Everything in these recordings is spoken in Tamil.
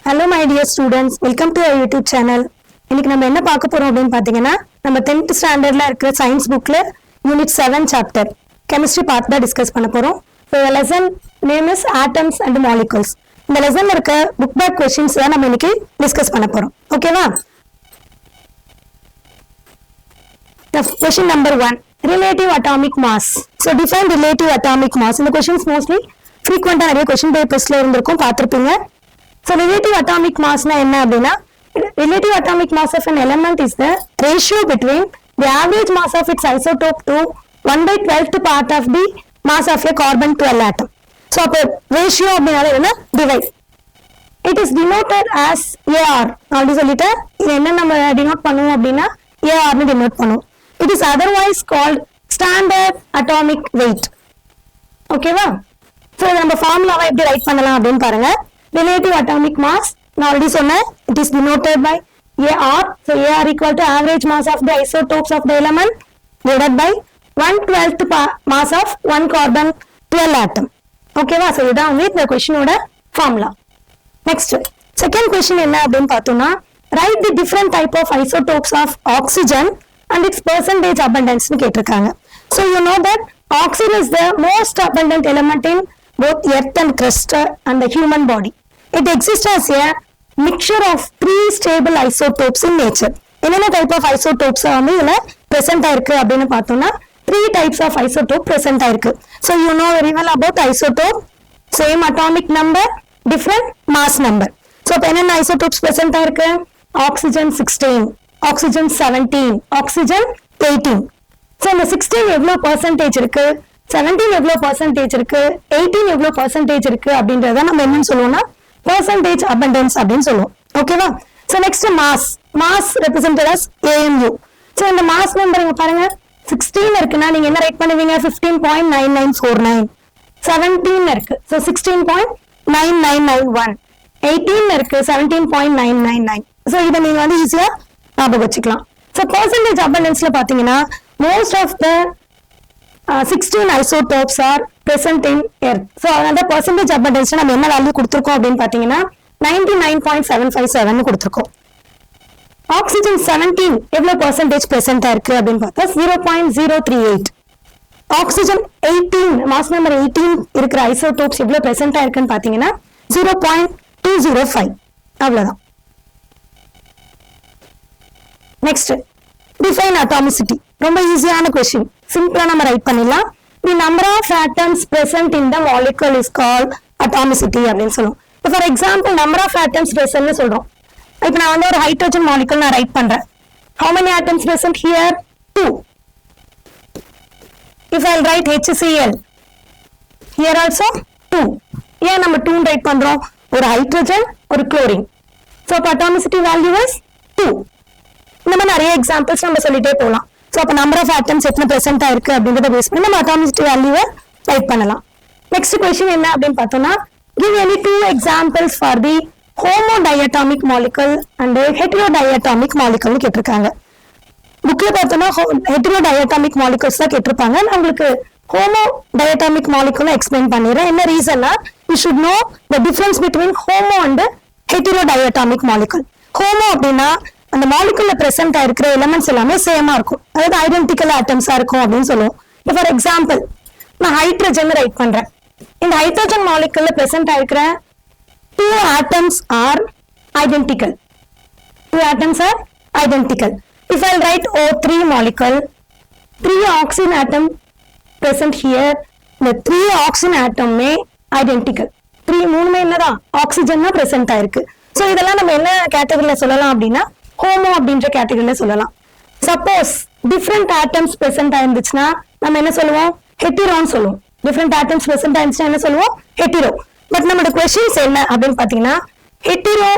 Hello my dear students, welcome to our YouTube channel. இன்னைக்கு நம்ம என்ன பார்க்க போறோம் அப்படினு பாத்தீங்கன்னா நம்ம 10th ஸ்டாண்டர்ட்ல இருக்கிற சயின்ஸ் புக்ல யூனிட் 7 சாப்டர் கெமிஸ்ட்ரி பார்ட் தான் டிஸ்கஸ் பண்ண போறோம். So the lesson name is atoms and molecules. இந்த லெசன்ல இருக்க புக் பேக் क्वेश्चंस தான் நம்ம இன்னைக்கு டிஸ்கஸ் பண்ண போறோம். ஓகேவா? The question number 1, relative atomic mass. So define relative atomic mass. இந்த questions mostly frequent நிறைய question papersல இருந்திருக்கும் பார்த்திருப்பீங்க. So relative atomic mass na enna appadina, relative atomic mass of an element is the ratio between the average mass of its isotope to 1/12th part of the mass of a carbon 12 atom. So appo ratio appadina enna divide. It is denoted as AR. already sollita idu enna nama denote பண்ணுவோம் அப்படினா AR னு denote பண்ணுவோம். It is otherwise called standard atomic weight. ஓகேவா? So நம்ம ஃபார்முலாவை எப்படி ரைட் பண்ணலாம் அப்படினு பாருங்க. Relative atomic mass நான் already சொன்னேன், it is denoted by AR. So AR equal to average mass of the isotopes of the element divided by 1/12th mass of one carbon 12 atom. ஓகேவா? So இதான் வந்து இந்த கொஸ்டினோட ஃபார்முலா. நெக்ஸ்ட் செகண்ட் கொஸ்டின் என்ன அப்படின்னு பார்த்தோம்னா, write the different type of isotopes of oxygen and its percentage abundance னு கேட்டிருக்காங்க. So you know that oxygen is the most abundant element in both earth and crust and the human body. It exists as a mixture of three stable isotopes in nature. என்னென்ன டைப் ஆஃப் ஐசோடோப்ஸ் வந்து இதுல பிரசன்ட் ஆயிருக்கு அப்படின்னு பார்த்தோம்னா 3 types of isotope present ஆயிருக்கு. So you know very well about isotope, same atomic number, different mass number. So இப்போ என்னென்ன isotopes present ஆயிருக்கு? Oxygen 16, oxygen 17, oxygen 18. So இந்த 16 எவ்வளவு percentage இருக்கு, 17 எவ்வளவு percentage இருக்கு, 18 எவ்வளவு percentage இருக்கு அப்படின்றத நம்ம என்னன்னு சொல்லுவோம்னா percentage abundance அப்படின்னு சொல்லுவோம். ஓகேவா? So next mass represented as AMU. So இந்த mass number பாருங்க 16 இருக்குன்னா நீங்க என்ன ரைட் பண்ணுவீங்க? 15.9949. 17 இருக்கு, so 16.9991. 18 இருக்கு, 17.999. So இதை நீங்க வந்து ஈஸியா ஞாபகம் வச்சுக்கலாம். So percentage abundanceல பாத்தீங்கன்னா most of the 16 isotopes are present in earth. So அதனால percentage abundance நம்ம என்ன வேல்யூ கொடுத்திருக்கோம் அப்படின்னு பாத்தீங்கன்னா 99.757 னு கொடுத்திருக்கோம். Oxygen 17 எவ்வளவு percentage present இருக்கு அப்படின்னு பார்த்தா 0.038. Oxygen 18 mass number 18 இருக்கிற isotopes எவ்வளவு present இருக்குன்னு பாத்தீங்கன்னா 0.205. அவ்வளவுதான். Next, define atomicity. ரொம்ப ஈஸியான क्वेश्चन, சிம்பிளா நம்ம ரைட் பண்ணிடலாம். The number of atoms present in the molecule is called atomicity அப்படின்னு சொல்லுவோம். For example, number of atoms present னு சொல்றோம். இப்போ நான் வந்து ஒரு ஹைட்ரஜன் மாலிகுல் நான் ரைட் பண்றேன். How many atoms present here? 2. If I write HCl, here also 2. ஏன் நம்ம 2 ரைட் பண்றோம்? ஒரு ஹைட்ரஜன், ஒரு chlorine. So atomicity value is 2. இந்த மாதிரி நிறைய எக்ஸாம்பிள்ஸ் நம்ம சொல்லிட்டே போகலாம். ஸோ அப்போ நம்பர் ஆஃப் ஆட்டம்ஸ் எத்தனை ப்ரெசென்ட் ஆயிருக்கு அப்படின்றத பேஸ் பண்ணி நம்ம அட்டாமிசிட்டி வேல்யூவை ரைட் பண்ணலாம். நெக்ஸ்ட் கொஸ்டின் என்ன அப்படின்னு பார்த்தோம்னா, give any 2 examples for the homodiatomic molecule and heterodiatomic molecule னு கேட்டிருக்காங்க. புக்ல பார்த்தோம்னா heterodiatomic molecules தான் கேட்டிருப்பாங்க. நான் உங்களுக்கு homodiatomic molecule எக்ஸ்பிளைன் பண்ணிடுறேன். என்ன ரீசன்னா, you should know the difference between homo and heterodiatomic molecule. homo அப்படின்னா அந்த மாலிகுல்ல பிரசன்ட் ஆயிருக்கிற எலிமெண்ட்ஸ் எல்லாமே சேமா இருக்கும், அதாவது ஐடென்டிக்கல் ஆட்டம்ஸா இருக்கும் அப்படின்னு சொல்லுவோம். ஃபார் எக்ஸாம்பிள், நான் ஹைட்ரஜன் ரைட் பண்றேன். இந்த hydrogen மாலிகுல்ல present ஆயிருக்கிற 2 atoms are identical. 2 atoms are identical. If I write O3 molecule, 3 oxygen atom present here. The 3 oxygen atom May identical. 3 மூணுமே என்னதான் ஆக்சிஜன் தான் பிரசன்ட் ஆயிருக்கு. ஸோ இதெல்லாம் நம்ம என்ன கேட்டகரியில சொல்லலாம் அப்படின்னா ஹோமோ அப்படின்ற கேட்டகரியில சொல்லலாம். சப்போஸ் டிஃப்ரெண்ட் ஆட்டம்ஸ் பிரசன்ட் ஆயிருந்துச்சுன்னா நம்ம என்ன சொல்லுவோம்? ஹெட்டிரோன்னு சொல்லுவோம். டிஃப்ரெண்ட் ஆட்டம்ஸ் பிரசன்ட் ஆயிருந்துச்சுன்னா என்ன சொல்லுவோம்? ஹெட்டிரோ. பட் நம்மளோட கொஸ்டின்ஸ் என்ன அப்படின்னு பாத்தீங்கன்னா, hetero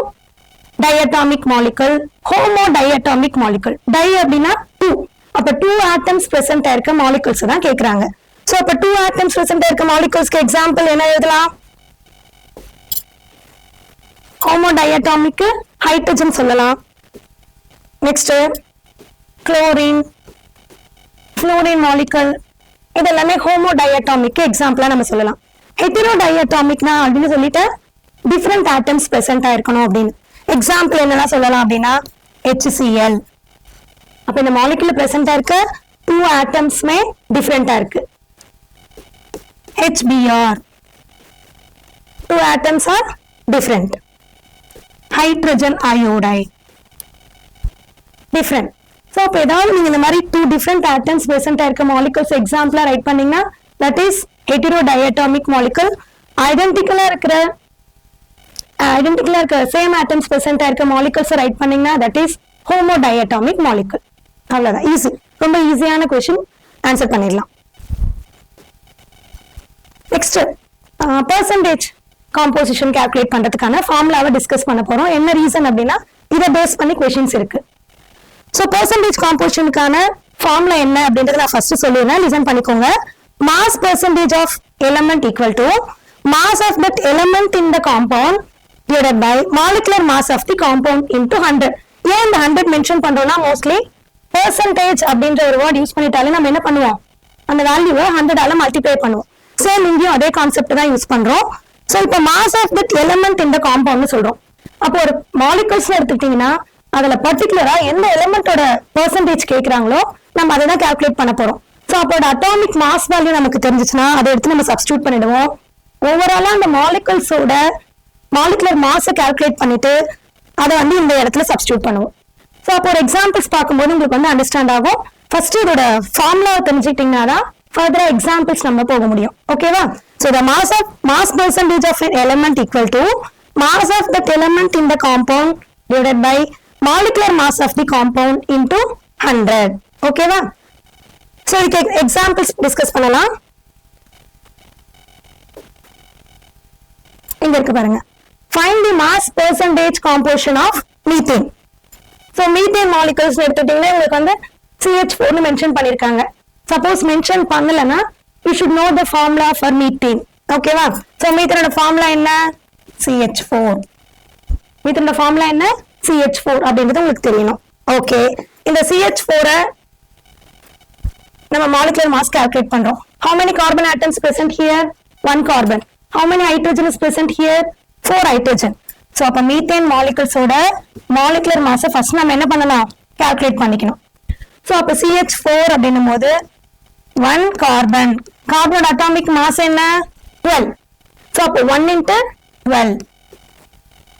diatomic molecule, homo diatomic molecule. Di அப்படின்னா 2, அப்ப 2 ஆட்டம்ஸ் பிரசன்ட் ஆயிருக்க மாலிகுல்ஸ் தான் கேக்குறாங்க. சோ அப்ப 2 ஆட்டம்ஸ் பிரசன்ட் ஆயிருக்க மாலிகுல்ஸ்க்கு எக்ஸாம்பிள் என்ன எழுதலாம்? ஹோமோடயட்டாமிக் ஹைட்ரஜன் சொல்லலாம். நெக்ஸ்ட் குளோரின், ஃப்ளோரின் மாலிகுல், இதெல்லாமே ஹோமோடயட்டாமிக் எக்ஸாம்பிளா நம்ம சொல்லலாம். ஹெட்டரோடயட்டாமிக்னா அப்படின்னு சொல்லிட்டு டிஃப்ரெண்ட் ஆட்டம்ஸ் பிரசன்ட் ஆயிருக்கணும் அப்படின்னு. எக்ஸாம்பிள் என்னன்னா சொல்லலாம் அப்படின்னா HCl. அப்ப இந்த மாலிகுல பிரசன்டா இருக்க 2 ஆட்டம்ஸ்மே டிஃப்ரெண்டா இருக்கு. HBr, 2 atoms are different. Hydrogen iodide, different. So அப்ப ஏதாவது நீங்க இந்த மாதிரி 2 different atoms present இருக்க molecules எக்ஸாம்பிளா ரைட் பண்ணீங்கன்னா that is heterodiatomic molecule. ஐடென்டிக்கலா இருக்கிற சேம் atoms present இருக்க molecules ரைட் பண்ணீங்கன்னா that is homodiatomic molecule. அவ்வளவுதான், ஈஸி, ரொம்ப ஈஸியான கொஸ்டின், ஆன்சர் பண்ணிடலாம். நெக்ஸ்ட் பெர்சன்டேஜ் காம்போசிஷன் கால்குலேட் பண்றதுக்கான ஃபார்முலாவை டிஸ்கஸ் பண்ண போறோம். என்ன ரீசன் அப்படின்னா இதை பேஸ் பண்ணி கொஸ்டின்ஸ் இருக்கு. ஸோ பெர்சன்டேஜ் காம்போசிஷனுக்கான ஃபார்முலா என்ன அப்படின்றத நான் ஃபர்ஸ்ட் சொல்லிடுறேன், லிசன் பண்ணிக்கோங்க. Mass percentage of element equal to mass of that element in the compound divided by molecular mass of the compound into 100. ஏன் இந்த 100 மென்ஷன் பண்றோம்னா மோஸ்ட்லி பெர்சன்டேஜ் அப்படின்ற ஒரு வேர்ட் யூஸ் பண்ணிட்டாலே நம்ம என்ன பண்ணுவோம், அந்த வேல்யூவை 100ஆல மல்டிப்ளை பண்ணுவோம். சேம் இங்கேயும் அதே கான்செப்ட் தான் யூஸ் பண்றோம். சோ இப்போ மாஸ் ஆஃப் தட் எலிமெண்ட் இந்த காம்பவுண்ட் சொல்றோம். அப்போ ஒரு மாலிகுல்ஸ் எடுத்துக்கிட்டீங்கன்னா அதுல பர்டிகுலரா எந்த எலிமெண்டோட பெர்சன்டேஜ் கேட்கறாங்களோ நம்ம அதை தான் கால்குலேட் பண்ண போறோம். சோ அப்போட அட்டாமிக் மாஸ் வேல்யூ நமக்கு தெரிஞ்சிச்சுன்னா அதை எடுத்து நம்ம சப்ஸ்டியூட் பண்ணிடுவோம். ஓவராலா அந்த மாலிகுல்ஸோட மாலிகுலர் மாஸை கால்குலேட் பண்ணிட்டு அதை வந்து இந்த இடத்துல சப்ஸ்டியூட் பண்ணுவோம். ஸோ அப்போ ஒரு எக்ஸாம்பிள்ஸ் பார்க்கும்போது உங்களுக்கு வந்து அண்டர்ஸ்டாண்ட் ஆகும். ஃபர்ஸ்ட் இதோட ஃபார்முலாவை தெரிஞ்சுக்கிட்டீங்கன்னா தான் further examples நம்ம போக முடியும். ஓகேவா? So the mass percentage of an element equal to mass of that element in the compound divided by molecular mass of the compound into 100. ஓகேவா? So இதுக்கு examples discuss பண்ணலாம். இங்க இருக்கு பாருங்க. Find the mass percentage composition of methane. So methane molecules எடுத்துட்டீங்கன்னா உங்களுக்கு வந்து CH4 னு மென்ஷன் பண்ணிருக்காங்க. சப்போஸ் மென்ஷன் பண்ணலனா you should know the formula for methane. ஓகேவா? சோ மீத்தேனோட ஃபார்முலா என்ன? CH4. மீத்தேனோட ஃபார்முலா என்ன? CH4 அப்படின்றது உங்களுக்கு தெரியணும். ஓகே, இந்த CH4 நம்ம மாலிகுலர் மாஸ் கால்குலேட் பண்றோம். How many carbon atoms present here? 1 carbon. How many hydrogen is present here? 4 hydrogen. So அப்ப மீத்தேன் மாலிகுல்ஸோட மாலிகுலர் மாஸை ஃபர்ஸ்ட் நம்ம என்ன பண்ணலாம்? கால்குலேட் பண்ணிக்கணும். சோ அப்ப CH4 அப்படின்னும் போது 1 கார்பன், கார்பனோட அட்டாமிக் மாஸ் என்ன? 12. சோ அப்ப 1 into 12.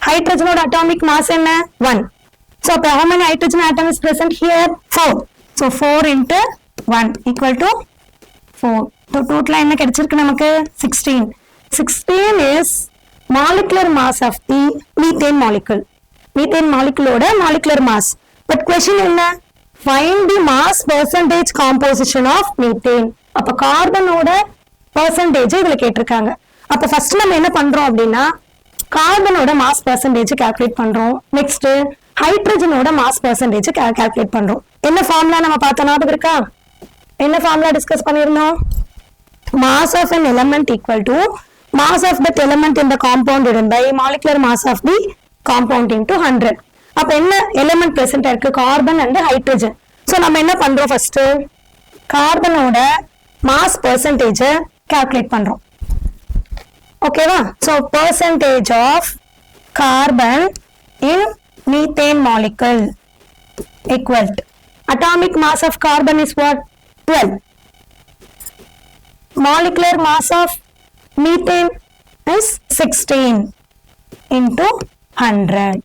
ஹைட்ரஜனோட அட்டாமிக் மாஸ் என்ன? 1. சோ அப்ப how many hydrogen atom is present here? 4. So 4 into 1 equal to 4. So total என்ன கிடைச்சிருக்கு நமக்கு? 16. 16 is molecular mass of the methane molecule. Methane molecule ஓட molecular mass. But question என்ன? Find the mass percentage composition of methane. அப்ப கார்பனோட percentage இதுல கேட்டிருக்காங்க. அப்ப ஃபர்ஸ்ட் நம்ம என்ன பண்றோம் அப்படின்னா கார்பனோட மாஸ் பெர்சன்டேஜ் கால்குலேட் பண்றோம். நெக்ஸ்ட் ஹைட்ரஜனோட மாஸ் பெர்சன்டேஜ் கால்குலேட் பண்றோம். என்ன ஃபார்முலா நம்ம பார்த்த ஞாபகம் இருக்கா? என்ன ஃபார்முலா டிஸ்கஸ் பண்ணிருந்தோம்? Mass of an element equal to mass of that element in the compound divided by molecular mass of the compound into 100. அப்ப என்ன எலிமெண்ட் பிரசன்ட் இருக்கு? Carbon and hydrogen. சோ நம்ம என்ன பண்றோம்? ஃபர்ஸ்ட் கார்பனோட மாஸ் பெர்சன்டேஜ் கால்குலேட் பண்றோம். ஓகேவா? So percentage of carbon in methane molecule equal to atomic mass of carbon is what? 12. Molecular mass of methane is 16 into 100.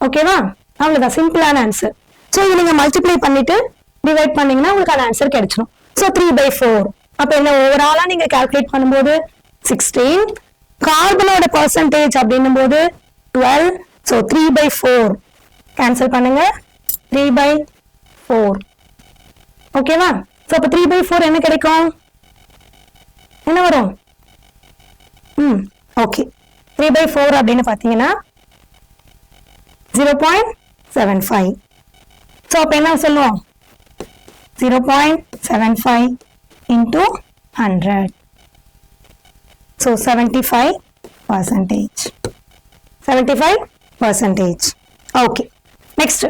ஓகேவா? அவ்வளவுதான், சிம்பிளான ஆன்சர். சோ இது நீங்க மல்டிப்ளை பண்ணிட்டு டிவைட் பண்ணீங்கன்னா உங்களுக்கு ஆன்சர் கிடைச்சிடும். சோ 3/4. அப்ப என்ன ஓவராலா நீங்க கால்குலேட் பண்ணும்போது 16, கார்பனோட பெர்சன்டேஜ் அப்படின்னும் போது 12. சோ 3/4 கேன்சல் பண்ணுங்க. 3/4. ஓகேவா? சோ அப்ப 3/4 என்ன கிடைக்கும்? என்ன வரும்? ஓகே, 3/4 அப்படின்னு பாத்தீங்கன்னா 0.75. சோ அப்ப என்ன சொல்லுவோம்? 0.75 into 100. So 75%. 75%. Okay. Next.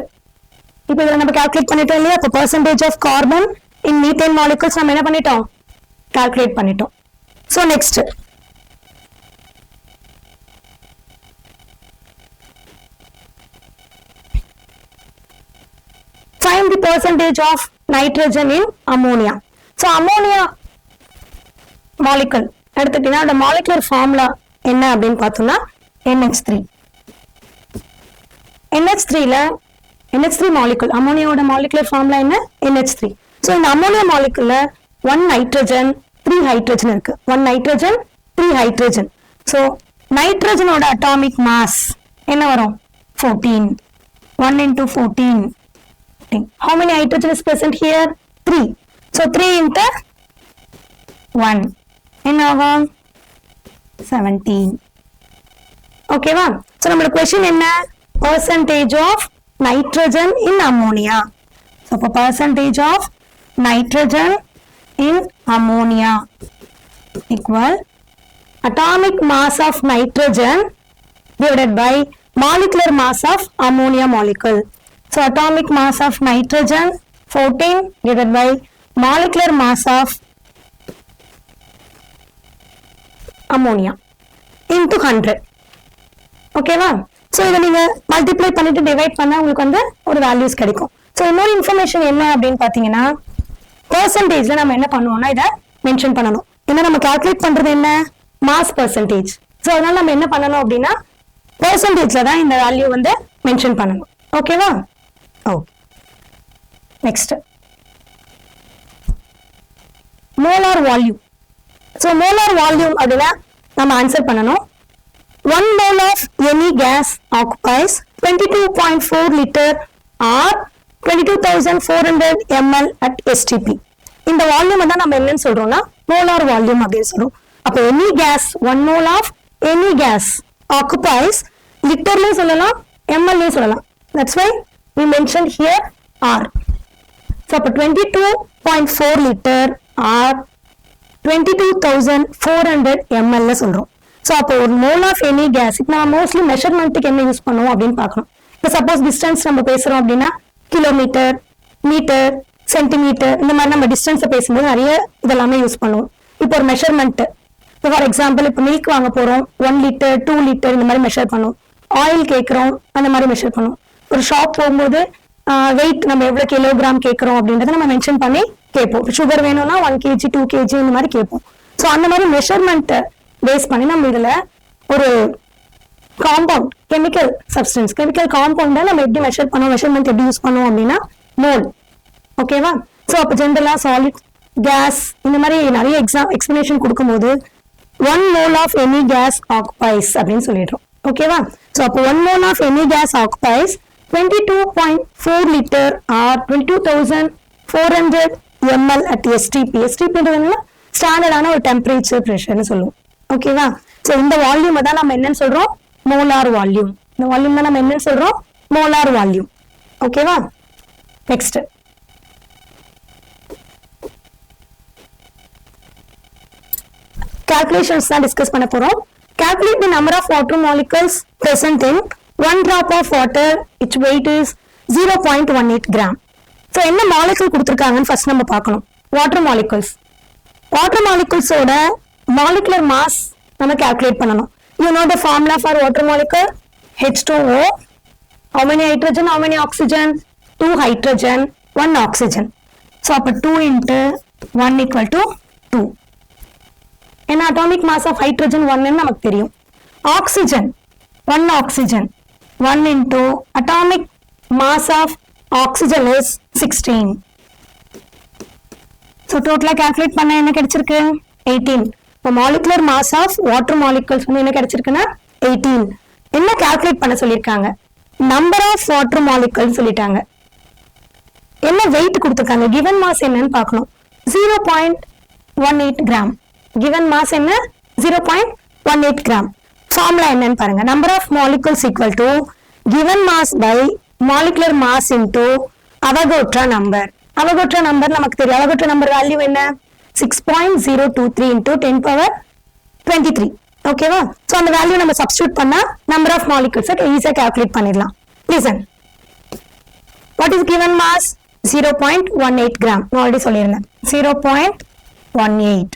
இப்போ இதை நம்ம கால்குலேட் பண்ணிட்டோம் இல்லையா? அப்போ percentage of carbon in methane molecules நம்ம என்ன பண்ணிட்டோம்? கால்குலேட் பண்ணிட்டோம். So next. percentage of nitrogen in ammonia. So ammonia molecule எடுத்துட்டீங்கன்னா அந்த molecular formula என்ன அப்படின்னு பார்த்தோம்னா NH3. NH3 molecule அம்மோனியாவோட molecular formula என்ன NH3. So இந்த அம்மோனியா moleculeல 1 nitrogen 3 hydrogen இருக்கு. 1 nitrogen 3 hydrogen. So nitrogenோட atomic mass என்ன வரும் 14. 1 into 14. How many hydrogen is present here? 3. So 3 into 1. என்ன ஆகும் 17. Okay வா? So நம்மளோட question என்ன? Percentage of nitrogen in ammonia. So percentage of nitrogen in ammonia equal atomic mass of nitrogen divided by molecular mass of ammonia molecule. So atomic mass of nitrogen 14 divided by molecular mass of ammonia into 100. Okay வா? So இதை நீங்க மல்டிப்ளை பண்ணிட்டு டிவைட் பண்ணா உங்களுக்கு வந்து ஒரு வேல்யூஸ் கிடைக்கும். ஸோ இன்னொரு இன்ஃபர்மேஷன் என்ன அப்படின்னு பார்த்தீங்கன்னா பெர்சன்டேஜ்ல நம்ம என்ன பண்ணுவோம்னா இதை மென்ஷன் பண்ணணும். ஏன்னா நம்ம கால்குலேட் பண்றது என்ன மாஸ் பெர்சன்டேஜ். ஸோ அதனால நம்ம என்ன பண்ணணும் அப்படின்னா பெர்சன்டேஜ்ல தான் இந்த வேல்யூ வந்து மென்ஷன் பண்ணணும். ஓகேவா? Okay. Next molar volume. So molar volume அப்படின்னா நம்ம ஆன்சர் பண்ணணும். 1 mole of any gas occupies 22.4 liter or 22,400 ml at STP. இந்த வால்யூம் தான் நம்ம என்னன்னு சொல்றோம்னா மோலார் வால்யூம் அப்படின்னு சொல்றோம். அப்போ any gas 1 mole of any gas occupies லிட்டர்லயும் சொல்லலாம் mlலயும் சொல்லலாம். That's why we mentioned here R. So அப்போ 22.4 liter or 22,400 ml சொல்றோம். ஸோ அப்போ ஒரு மோல் ஆஃப் எனி கேஸ் இப்போ நம்ம மோஸ்ட்லி மெஷர்மெண்ட்டுக்கு என்ன யூஸ் பண்ணுவோம் அப்படின்னு பார்க்கணும். இப்போ சப்போஸ் டிஸ்டன்ஸ் நம்ம பேசுறோம் அப்படின்னா கிலோமீட்டர், மீட்டர், சென்டிமீட்டர் இந்த மாதிரி நம்ம டிஸ்டன்ஸை பேசும்போது நிறைய இதெல்லாமே யூஸ் பண்ணுவோம். இப்போ ஒரு மெஷர்மெண்ட் இப்போ ஃபார் எக்ஸாம்பிள் இப்போ மில்க் வாங்க போறோம் 1 லிட்டர் 2 லிட்டர் இந்த மாதிரி மெஷர் பண்ணுவோம். ஆயில் கேட்குறோம் அந்த மாதிரி மெஷர் பண்ணுவோம். ஒரு ஷாப் போகும்போது வெயிட் நம்ம எவ்வளோ கிலோகிராம் கேட்குறோம் அப்படின்றத நம்ம மென்ஷன் பண்ணி கேட்போம். சுகர் வேணும்னா 1 kg 2 kg இந்த மாதிரி கேட்போம். ஸோ அந்த மாதிரி மெஷர்மெண்ட் பேஸ் பண்ணி நம்ம இதுல ஒரு காம்பவுண்ட் கெமிக்கல் சப்ஸ்டன்ஸ் கெமிக்கல் காம்பவுண்டை நம்ம எப்படி மெஷர் பண்ணுவோம் மெஷர்மெண்ட் எப்படி யூஸ் பண்ணுவோம் அப்படின்னா மோல். ஓகேவா? ஸோ அப்போ ஜென்ரலா சாலிட் கேஸ் இந்த மாதிரி நிறைய எக்ஸ்பிளனேஷன் கொடுக்கும்போது 1 mole of any gas occupies அப்படின்னு சொல்லிடுறோம். ஓகேவா? ஸோ அப்போ 1 mole of any gas occupies 22.4 liter or 22,400 ml at STP. STP ஸ்டாண்டர்டான ஒரு டெம்பரேச்சர் ப்ரெஷர்னு சொல்லுவோம். ஓகேவா? ஸோ இந்த வால்யூம் தான் நம்ம என்னன்னு சொல்றோம் மோலார் வால்யூம். இந்த வால்யூம் தான் நம்ம என்னன்னு சொல்றோம் மோலார் வால்யூம். ஓகேவா? நெக்ஸ்ட் கால்குலேஷன்ஸ் தான் டிஸ்கஸ் பண்ண போறோம். Calculate the number of water molecules present in 1 drop of water its weight is 0.18 gram. So என்ன மாலிகூல் கொடுத்துருக்காங்கன்னு ஃபர்ஸ்ட் நம்ம பார்க்கணும். வாட்டர் மாலிகூல்ஸ் ஓட molecular mass நம்ம calculate பண்ணணும். You know the formula for water molecule? H2O. How many hydrogen? How many oxygen? 2 hydrogen, 1 oxygen. So அப்ப 2 into 1 equal to 2. என்ன atomic mass of hydrogen 1 நமக்கு தெரியும். Oxygen 1 oxygen 1 into atomic mass of oxygen is 16. So total calculate பண்ண என்ன கிடைச்சிருக்கு 18. இப்போ molecular mass of water molecules வந்து என்ன கிடைச்சிருக்குன்னா 18. என்ன கால்குலேட் பண்ண சொல்லியிருக்காங்க நம்பர் ஆஃப் வாட்டர் மாலிகூல்ஸ் சொல்லிட்டாங்க. என்ன வெயிட் கொடுத்துருக்காங்க கிவன் மாஸ் என்னன்னு பார்க்கணும். 0.18 கிராம். கிவன் மாஸ் என்ன 0.18 கிராம். ஃபார்முலா என்னன்னு பாருங்க. Number of molecules equal to given mass by molecular mass into Avogadro number. Avogadro number நமக்கு தெரியும். அவகோட்ரா நம்பர் வேல்யூ என்ன 6.023 into 10 power 23. ஓகேவா? சோ அந்த வேல்யூ நம்ம சப்ஸ்டிட்யூட் பண்ணா நம்பர் ஆஃப் மாலிகூல்ஸ் ஈஸியா கால்குலேட் பண்ணிடலாம். Listen. What is given mass 0.18 gram. நான் ஆல்ரெடி சொல்லியிருந்தேன் 0.18.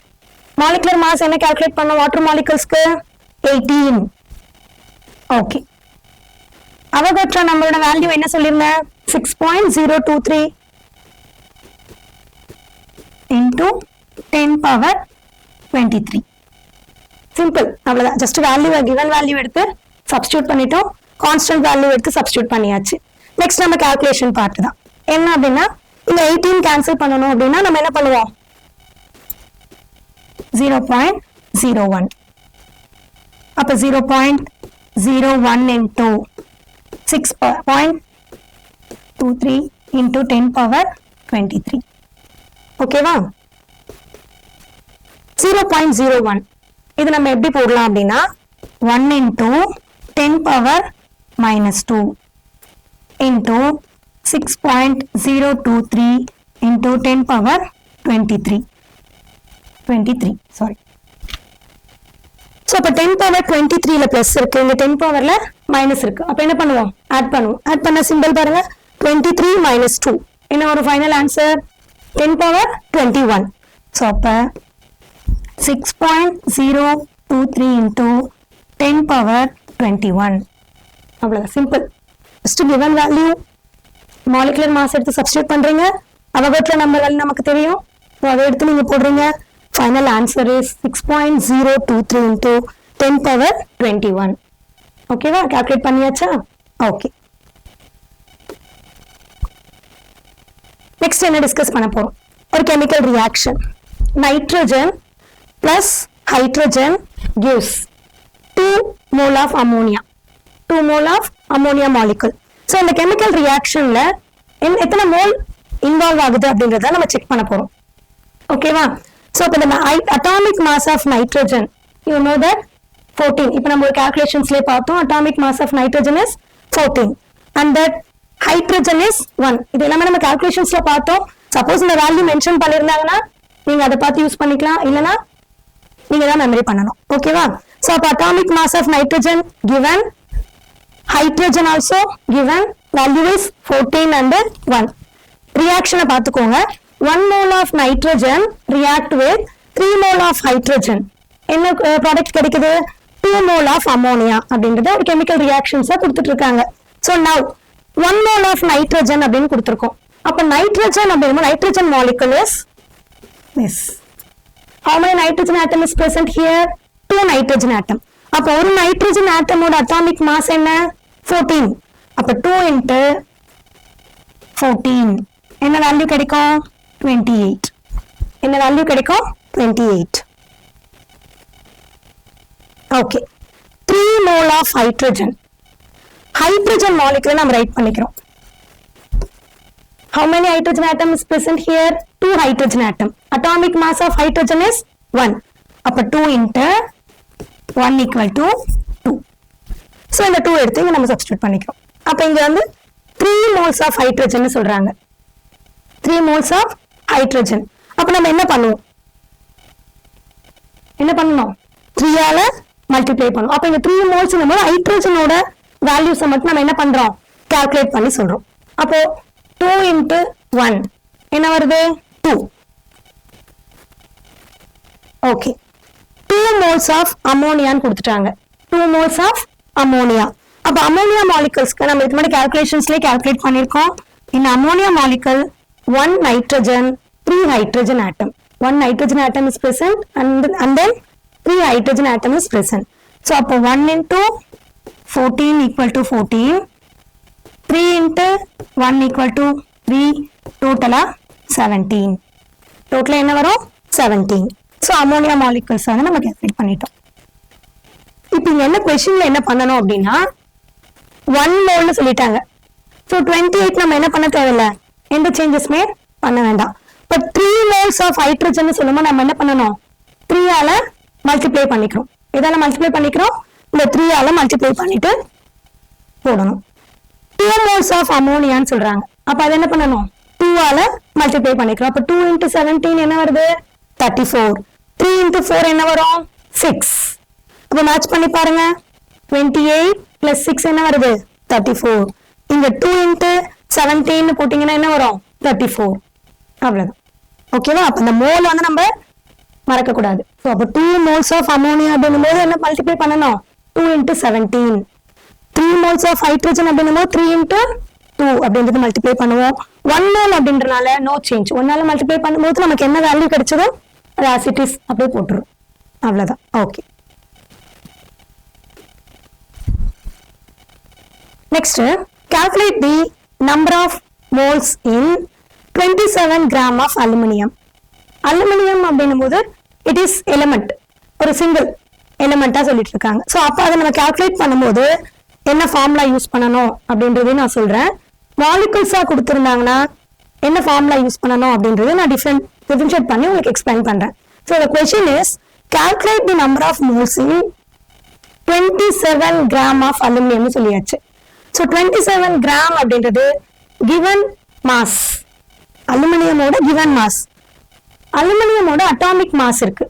மாலிகுலர் மாஸ் என்ன கால்குலேட் பண்ணோம் வாட்டர் மாலிகூல்ஸ்க்கு 18. ஓகே. அவகோட்ரா நம்பரோட வேல்யூ என்ன சொல்லியிருந்தேன் 6.023 into 10 power 23. சிம்பிள், அவ்வளவுதான். ஜஸ்ட் வேல்யூ கிவன் வேல்யூ எடுத்து சப்ஸ்டியூட் பண்ணிட்டோம், கான்ஸ்டன்ட் வேல்யூ எடுத்து சப்ஸ்டியூட் பண்ணியாச்சு. நெக்ஸ்ட் நம்ம கால்குலேஷன் பார்ட் தான். என்ன அப்படின்னா இந்த 18 கேன்சல் பண்ணணும் அப்படின்னா நம்ம என்ன பண்ணுவோம், 0.01. அப்ப 0.01 into 6.23 into 10 power 23. ஓகேவா? 0.01 இது நம்ம எப்படி போடலாம் அப்படின்னா 1 into 10 power minus 2 into 6.023 into 10 power 23. Sorry. So அப்ப 10 power 23 ல பிளஸ் இருக்கு, இங்க 10 பவர்ல மைனஸ் இருக்கு. அப்ப என்ன பண்ணுவோம், ஆட் பண்ணுவோம். ஆட் பண்ண சிம்பிள் பாருங்க, 23 minus 2 என்ன ஒரு ஃபைனல் ஆன்சர் 10 power 21. So அப்ப 6.023 into 10 power 21. அவ்வளவுதான், simple. Just given value molecular mass எடுத்து சப்ஸ்டிட்யூட் பண்றீங்க, அவகட்ரோ நம்பர் வேல்யூ நமக்கு தெரியும், அதை எடுத்து நீங்க போடுறீங்க. Final answer is 6.023 into 10 power 21. ஓகேவா? கால்குலேட் பண்ணியாச்சா? ஓகே. நெக்ஸ்ட் என்ன டிஸ்கஸ் பண்ண போறோம், ஒரு chemical reaction. Nitrogen plus hydrogen gives 2 mole of ammonia. 2 mole of ammonia molecule. So இந்த chemical reactionல எத்தனை மோல் இன்வால்வ் ஆகுது அப்படின்றத நம்ம செக் பண்ண போறோம். ஓகேவா? So இப்போ இந்த atomic mass of nitrogen, you know that 14. இப்போ நம்ம ஒரு calculationsல பார்த்தோம், atomic mass of nitrogen is 14 and that hydrogen is 1. இது எல்லாமே நம்ம calculationsல பார்த்தோம். சப்போஸ் இந்த வேல்யூ மென்ஷன் பண்ணிருந்தாங்கன்னா நீங்க அதை பார்த்து யூஸ் பண்ணிக்கலாம், இல்லனா நீங்க தான் மெமரி பண்ணணும். ஓகேவா? சோ அப்ப atomic mass of nitrogen given, hydrogen also given, value is 14 and 1. reaction பார்த்துக்கோங்க. 1 mole of nitrogen react with 3 mole of hydrogen. என்ன ப்ராடக்ட் கிடைக்குது, 2 mole of ammonia அப்படிங்கறது ஒரு கெமிக்கல் ரியாக்ஷன்ஸா கொடுத்துட்டு இருக்காங்க. So now 1 mole of nitrogen அப்படின்னு கொடுத்திருக்கோம். அப்ப nitrogen அப்படினா nitrogen molecule is this. How many nitrogen atom is present here? 2 nitrogen atom. அப்ப ஒரு nitrogen atom ஓட atomic mass என்ன, 14. அப்ப 2 into 14 என்ன வேல்யூ கிடைக்கும், 28. என்ன வேல்யூ கிடைக்கும், 28. Okay. 3 mole of hydrogen. hydrogen molecule நம்ம ரைட் பண்ணிக்கிறோம். How many hydrogen atom is present here? 2 hydrogen atom. Atomic mass of hydrogen is 1. அப்ப 2 into 1 equal to 2. So இந்த 2 எடுத்து இங்க நம்ம சப்ஸ்டிட்யூட் பண்ணிக்கிறோம். அப்ப இங்க வந்து 3 moles of hydrogen சொல்றாங்க. 3 moles of hydrogen. அப்ப நம்ம என்ன பண்ணுவோம், 3 ஆல மல்டிப்ளை பண்ணுவோம். அப்ப இங்க 3 moles நம்ம ஹைட்ரஜனோட வேல்யூஸை மட்டும் நம்ம என்ன பண்றோம், கால்குலேட் பண்ணி சொல்றோம். அப்போ 2 into 1 என்ன வருது, 2. ஓகே. 2 moles of ammonia கொடுத்துட்டாங்க. 2 moles of ammonia. அப்ப ammonia moleculesக்கு நம்ம இது மாதிரி calculationsலயே calculate பண்ணிருக்கோம். In ammonia molecule 1 nitrogen 3 hydrogen atom. 1 nitrogen atom is present and then 3 hydrogen atom is present. So அப்ப 1 into 14 equal to 14. 3 into 1 equal to 3, total 17. Total என்ன வரும், 17. So ammonia molecules வந்து நம்ம calculate பண்ணிட்டோம். இப்போ இங்க என்ன क्वेश्चनல என்ன பண்ணனும் அப்படினா 1 mole னு சொல்லிட்டாங்க. So 28 நம்ம என்ன பண்ண தேவையில்லை, எந்த சேஞ்சஸ்மே பண்ண வேண்டாம். பட் 3 moles of hydrogen னு சொல்லும்போது நம்ம என்ன பண்ணனும், 3 ஆல மல்டிப்ளை பண்ணிக்கிறோம். எதால மல்டிப்ளை பண்ணிக்கிறோம், இந்த 3 ஆல மல்டிப்ளை பண்ணிட்டு போடணும். 2 moles of ammonia னு சொல்றாங்க. அப்ப அது என்ன பண்ணனும், 2 ஆல மல்டிப்ளை பண்ணிக்கிறோம். அப்ப 2 into 17 என்ன வருது, 34. 3 into 4 என்ன வரும், 6. அப்ப மேட்ச் பண்ணி பாருங்க, 28 plus 6 என்ன வருது, 34. இங்க 2 into 17 போட்டீங்கன்னா என்ன வரும், 34. அவ்வளவுதான். ஓகேவா? அப்ப இந்த மோல் வந்து நம்ம மறக்க கூடாது. சோ அப்ப 2 moles of ammonia அப்படிங்கும்போது என்ன மல்டிப்ளை பண்ணனும், 2 into 17. 3 moles of hydrogen அப்படிங்கும்போது 3 into 2 அப்படின்றது மல்டிப்ளை பண்ணுவோம். 1 மோல் அப்படின்றனால நோ சேஞ்ச். 1ஆல மல்டிப்ளை பண்ணும்போது நமக்கு என்ன வேல்யூ கிடைச்சதோ அது as it is அப்படியே போட்டுரும். அவ்வளவுதான். Okay. Next, calculate the number of moles in 27 gram of aluminium. Aluminium அப்படின்னும்போது it is element, ஒரு சிங்கிள் எலிமெண்டா சொல்லிட்டு இருக்காங்க. ஸோ அப்போ அதை நம்ம கால்குலேட் பண்ணும்போது என்ன ஃபார்முலா யூஸ் பண்ணணும் அப்படின்றதையும் நான் சொல்றேன். மாலிகுல்ஸா கொடுத்துருந்தாங்கன்னா என்ன ஃபார்முலா யூஸ் பண்ணணும் அப்படின்றது நான் டிஃபரன்ஷியேட் பண்ணி உங்களுக்கு எக்ஸ்பிளைன் பண்றேன். So the question is calculate the number of moles in 27 gram of aluminium சொல்லியாச்சு. ஸோ 27 கிராம் அப்படின்றது given mass, அலுமினியமோட given mass. அலுமினியமோட அட்டாமிக் மாஸ் இருக்கு.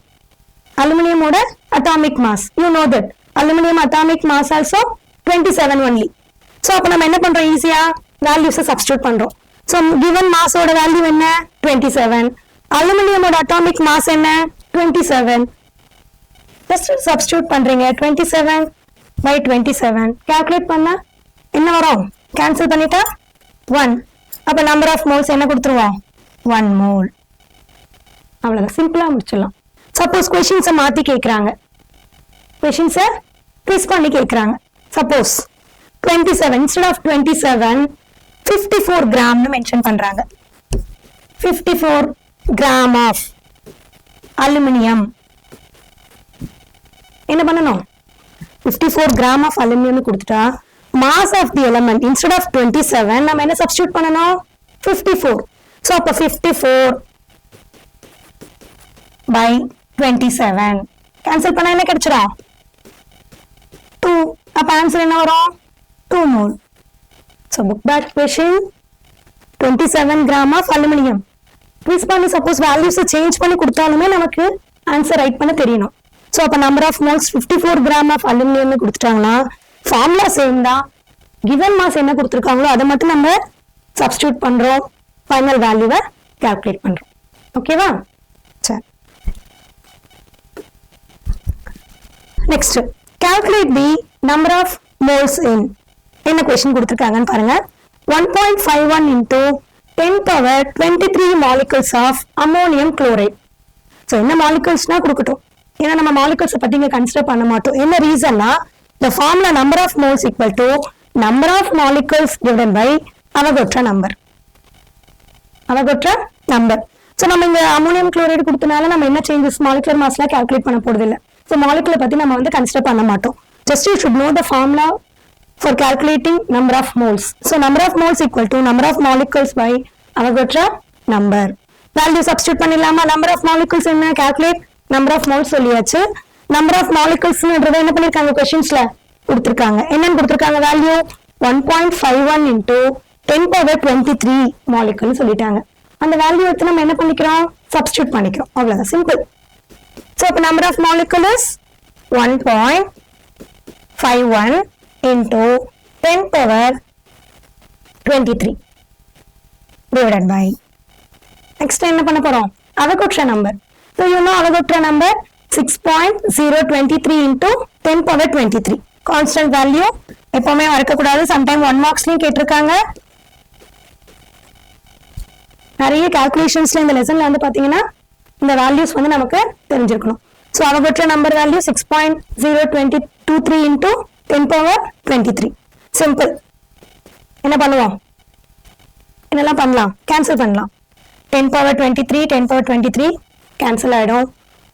அலுமினியமோட atomic mass, you know that aluminium atomic mass also 27 only. So அப்போ நம்ம என்ன பண்றோம், ஈஸியா வேல்யூஸை சப்ஸ்டியூட் பண்றோம். ஸோ given மாஸோட வேல்யூ என்ன 27, அலுமினியமோட அட்டாமிக் மாஸ் என்ன 27. ஜஸ்ட் சப்ஸ்டியூட் பண்றீங்க. 27 by 27 கால்குலேட் பண்ணா என்ன வரும், கேன்சல் பண்ணிட்டா 1. அப்ப நம்பர் ஆஃப் மோல்ஸ் என்ன கொடுத்துருவோம், 1 மோல். அவ்வளவுதான், சிம்பிளா முடிச்சிடலாம். சப்போஸ் கொஸ்டின்ஸை மாத்தி கேட்கறாங்க, கொஸ்டின்ஸை ட்விஸ்ட் பண்ணி கேட்கறாங்க. சப்போஸ் 27 instead of 27 54 கிராம்னு மென்ஷன் பண்றாங்க. 54 கிராம் ஆஃப் அலுமினியம். என்ன பண்ணணும், 54 கிராம் ஆஃப் அலுமினியம் கொடுத்துட்டா mass of the element instead of 27 நம்ம என்ன substitute பண்ணனும் 54. so அப்ப 54 by 27 கேன்சல் பண்ணா என்ன கிடைச்சிரும் 2. அப்ப ஆன்சர் என்ன வரும் 2 mole. so book back question 27 gram of aluminum. Please பண்ணி சப்போஸ் வேல்யூஸ் சேஞ்ச் பண்ணி கொடுத்தாலுமே நமக்கு ஆன்சர் ரைட் பண்ண தெரியணும். so அப்ப number of moles 54 gram of aluminum கொடுத்துட்டாங்கன்னா ஃபார்முலா சேம் தான். கிவன் மாஸ் என்ன கொடுத்துருக்காங்களோ அதை மட்டும் நம்ம சப்ஸ்டியூட் பண்றோம், ஃபைனல் வேல்யூவை கால்குலேட் பண்றோம். ஓகேவா? சரி, next calculate the number of moles in. என்ன கொஸ்டின் கொடுத்துருக்காங்கன்னு பாருங்க. 1.51 into 10 power 23 molecules of ammonium chloride. So என்ன மாலிகுல்ஸ்னா கொடுக்கட்டும், ஏன்னா நம்ம மாலிகுல்ஸை பத்தி இங்க கன்சிடர் பண்ண மாட்டோம். என்ன ரீசன்னா the formula number of moles equal to number of molecules divided by Avogadro number. Avogadro number. So நம்ம இங்க அம்மோனியம் குளோரைடு கொடுத்தனால நம்ம என்ன சேஞ்சஸ் மாலிகுலர் மாஸ்ல கால்குலேட் பண்ண போறது இல்ல. சோ மாலிகுலர் பத்தி நம்ம வந்து கன்சிடர் பண்ண மாட்டோம். Just you should know the formula for calculating number of moles. So number of moles equal to number of molecules by Avogadro number. Value substitute பண்ணிடலாமா? number of molecules என்ன calculate number of moles சொல்லியாச்சு. நம்பர் ஆஃப் மாலிகுல்ஸ்ன்றதை என்ன பண்ணிருக்காங்க क्वेश्चंसல கொடுத்திருக்காங்க. என்னன்னு கொடுத்திருக்காங்க வேல்யூ 1.51 into 10 power 23 மாலிகுல் சொல்லிட்டாங்க. அந்த வேல்யூ எடுத்து நம்ம என்ன பண்ணிக்கிறோம், சப்ஸ்டிட்யூட் பண்ணிக்கிறோம். அவ்வளவுதான், சிம்பிள். சோ அப்ப number of molecule is 1.51 into 10 power 23 divided by. Next என்ன பண்ண போறோம், Avogadro number. so you know Avogadro number 6.023 into 10 power 23 constant value. எப்பவுமே மறக்க கூடாது, சம்டைம் 1 மார்க்ஸ்லயும் கேட்டிருக்காங்க. நிறைய கால்குலேஷன்ஸ்ல இந்த லெசன்ல வந்து பாத்தீங்கன்னா இந்த வேல்யூஸ் வந்து நமக்கு தெரிஞ்சிருக்கணும். So Avogadro number value 6.023 into 10 power 23. Simple. என்ன பண்ணுவோம், என்னெல்லாம் பண்ணலாம், கேன்சல் பண்ணலாம். 10 power 23 10 power 23 கேன்சல் ஆயிடும்.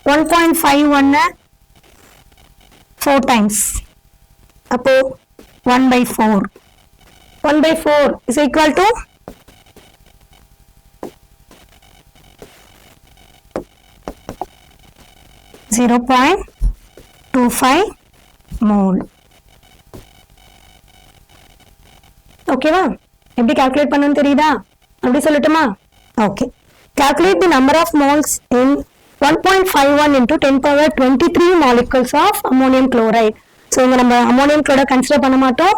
1.51 4 times, அப்போ 1/4. 1/4 is equal to 0.25 mole. ஓகேவா? எப்படி கால்குலேட் பண்ணனும் தெரியுதா? அப்படி சொல்லட்டுமா? Okay. Calculate the number of moles in 1.51 into 10 power 23 molecules of ammonium chloride. So இங்க நம்ம ammonium chloride கன்சிடர் பண்ண மாட்டோம்.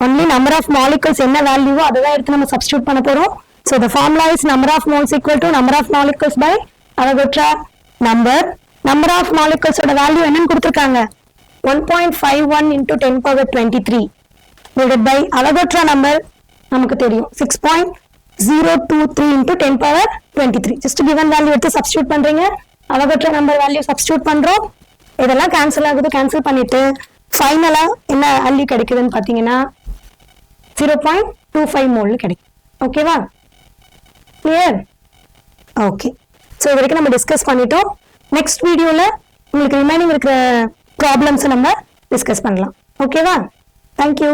only number of molecules என்ன வேல்யூவோ அததான் எடுத்து நம்ம சப்ஸ்டிட்யூட் பண்ண போறோம். So the formula is number of moles equal to number of molecules by Avogadro number. Number of molecules ஓட வேல்யூ என்னன்னு கொடுத்திருக்காங்க, 1.51 into 10 power 23 divided by Avogadro number நமக்கு தெரியும் 6.023 into 10 power 23. Just given value எடுத்து சப்ஸ்டியூட் பண்றீங்க, அவகட்ரோ நம்பர் வேல்யூ சப்ஸ்டியூட் பண்றோம், இதெல்லாம் கேன்சல் ஆகுது, கேன்சல் பண்ணிட்டு ஃபைனலா என்ன வேல்யூ கிடைக்குதுன்னு பாத்தீங்கன்னா 0.25 மோல் கிடைக்கும். ஓகேவா? கிளியர்? ஓகே. ஸோ இது வரைக்கும் நம்ம டிஸ்கஸ் பண்ணிட்டோம். நெக்ஸ்ட் வீடியோல உங்களுக்கு ரிமைனிங் இருக்கிற ப்ராப்ளம்ஸ் நம்ம டிஸ்கஸ் பண்ணலாம். ஓகேவா? தேங்க்யூ.